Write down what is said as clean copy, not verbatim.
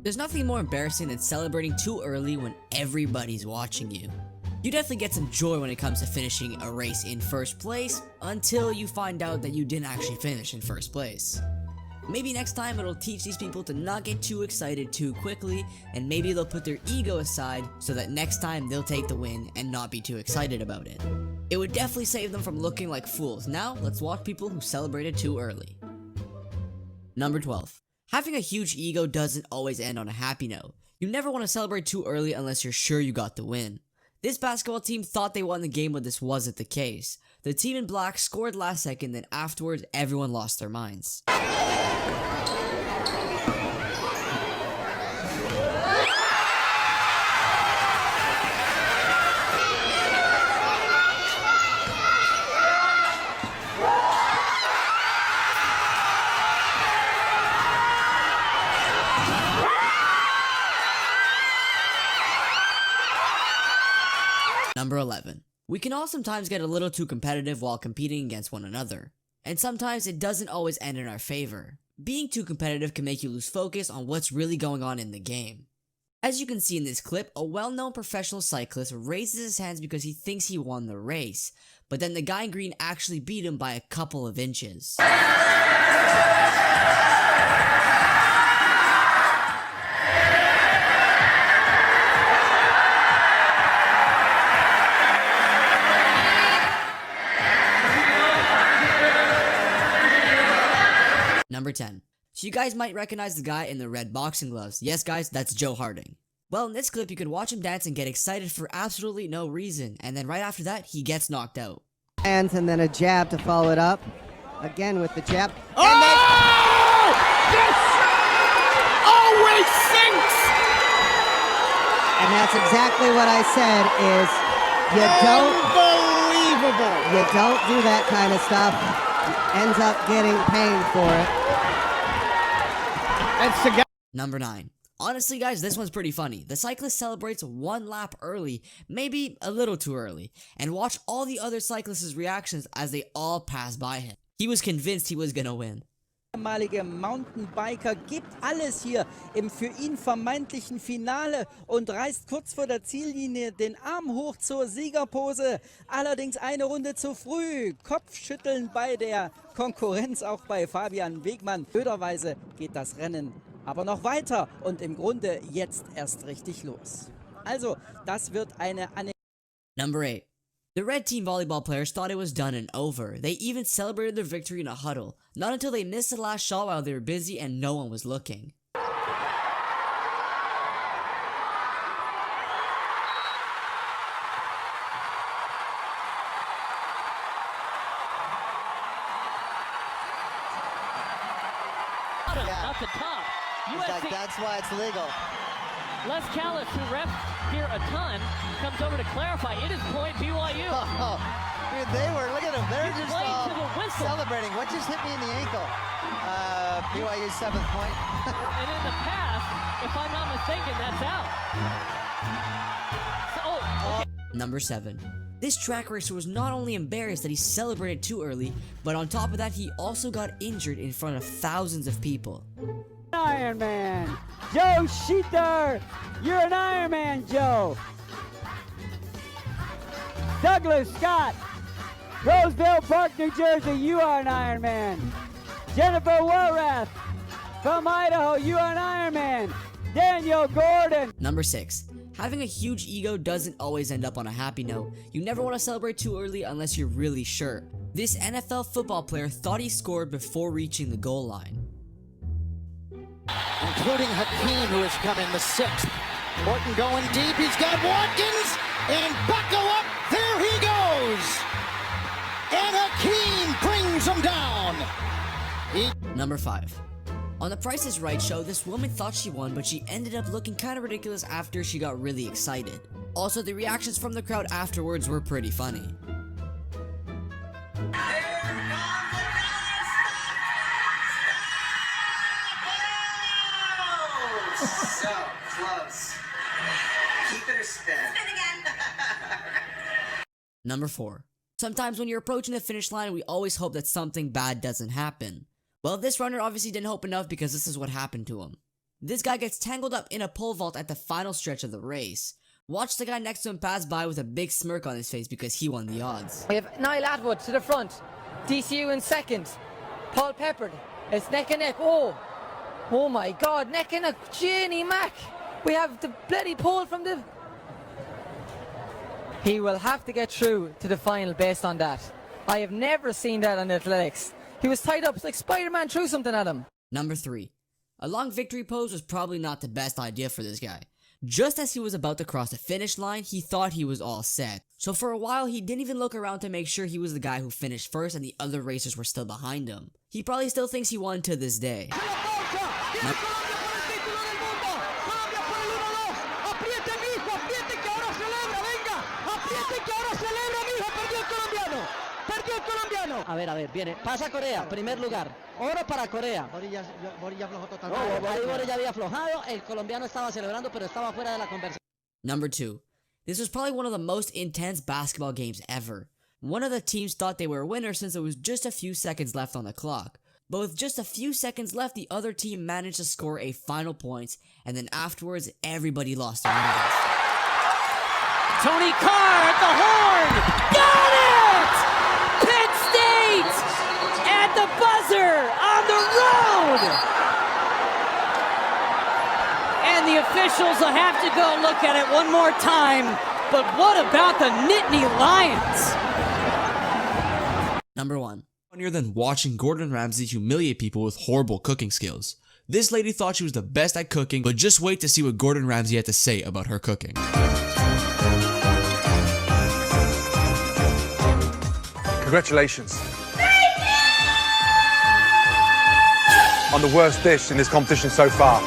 There's nothing more embarrassing than celebrating too early when everybody's watching you. You definitely get some joy when it comes to finishing a race in first place, until you find out that you didn't actually finish in first place. Maybe next time it'll teach these people to not get too excited too quickly, and maybe they'll put their ego aside so that next time they'll take the win and not be too excited about it. It would definitely save them from looking like fools. Now, let's watch people who celebrated too early. Number 12. Having a huge ego doesn't always end on a happy note. You never want to celebrate too early unless you're sure you got the win. This basketball team thought they won the game, but this wasn't the case. The team in black scored last second, then afterwards everyone lost their minds. Number 11. We can all sometimes get a little too competitive while competing against one another. And sometimes it doesn't always end in our favor. Being too competitive can make you lose focus on what's really going on in the game. As you can see in this clip, a well-known professional cyclist raises his hands because he thinks he won the race. But then the guy in green actually beat him by a couple of inches. Number 10. So you guys might recognize the guy in the red boxing gloves. Yes guys, that's Joe Harding. Well, in this clip you can watch him dance and get excited for absolutely no reason, and then right after that, he gets knocked out. And then a jab to follow it up. Again with the jab. Oh! This always sinks! And that's exactly what I said is you don't do that kind of stuff. Ends up getting paid for it. That's the guy. Number 9. Honestly guys, this one's pretty funny. The cyclist celebrates one lap early, maybe a little too early, and watch all the other cyclists' reactions as they all pass by him. He was convinced he was gonna win. Ehemalige Mountainbiker gibt alles hier im für ihn vermeintlichen Finale und reißt kurz vor der Ziellinie den Arm hoch zur Siegerpose. Allerdings eine Runde zu früh. Kopfschütteln bei der Konkurrenz, auch bei Fabian Wegmann. Blöderweise geht das Rennen aber noch weiter und im Grunde jetzt erst richtig los. Also, das wird eine Number 8. The red team volleyball players thought it was done and over. They even celebrated their victory in a huddle, not until they missed the last shot while they were busy and no one was looking. Not the top. Like, that's why it's legal. Les Callis, who refs here a ton, comes over to clarify. It is point BYU. Oh, dude, they were, look at them. They're He's just playing to the whistle. celebrating. What just hit me in the ankle? BYU's 7th point. And in the past, if I'm not mistaken, that's out. So, okay. Number 7. This track racer was not only embarrassed that he celebrated too early, but on top of that, he also got injured in front of thousands of people. Iron Man, Joe Sheeter, you're an Iron Man, Joe. Douglas Scott, Roseville Park, New Jersey, you are an Iron Man. Jennifer Walrath, from Idaho, you are an Iron Man. Daniel Gordon. Number 6. Having a huge ego doesn't always end up on a happy note. You never want to celebrate too early unless you're really sure. This NFL football player thought he scored before reaching the goal line. Including Hakeem, who has come in the 6th. Morton going deep. He's got Watkins. And buckle up. There he goes. And Hakeem brings him down. Number 5. On the Price is Right show, this woman thought she won, but she ended up looking kind of ridiculous after she got really excited. Also, the reactions from the crowd afterwards were pretty funny. So close. Keep it or spin. Spin again. Number 4. Sometimes when you're approaching the finish line, we always hope that something bad doesn't happen. Well, this runner obviously didn't hope enough because this is what happened to him. This guy gets tangled up in a pole vault at the final stretch of the race. Watch the guy next to him pass by with a big smirk on his face because he won the odds. We have Niall Atwood to the front, DCU in second, Paul Peppard, it's neck and neck, oh my god, neck and neck, Jenny Mac, we have the bloody pole from the... He will have to get through to the final based on that. I have never seen that in athletics. He was tied up like Spider-Man threw something at him. Number 3. A long victory pose was probably not the best idea for this guy. Just as he was about to cross the finish line, he thought he was all set. So for a while, he didn't even look around to make sure he was the guy who finished first and the other racers were still behind him. He probably still thinks he won to this day. A ver, viene. Pasa Corea, primer lugar. Oro para Corea. Borilla aflojó totalmente. Ahí Borilla había aflojado. El colombiano estaba celebrando, pero estaba fuera de la conversación. Number 2. This was probably one of the most intense basketball games ever. One of the teams thought they were a winner since there was just a few seconds left on the clock. But with just a few seconds left, the other team managed to score a final point, and then afterwards, everybody lost their minds. Tony Carr at the horn! Got it! Penn State at the buzzer on the road! And the officials will have to go look at it one more time. But what about the Nittany Lions? Number 1. Funnier than watching Gordon Ramsay humiliate people with horrible cooking skills. This lady thought she was the best at cooking, but just wait to see what Gordon Ramsay had to say about her cooking. Congratulations on the worst dish in this competition so far.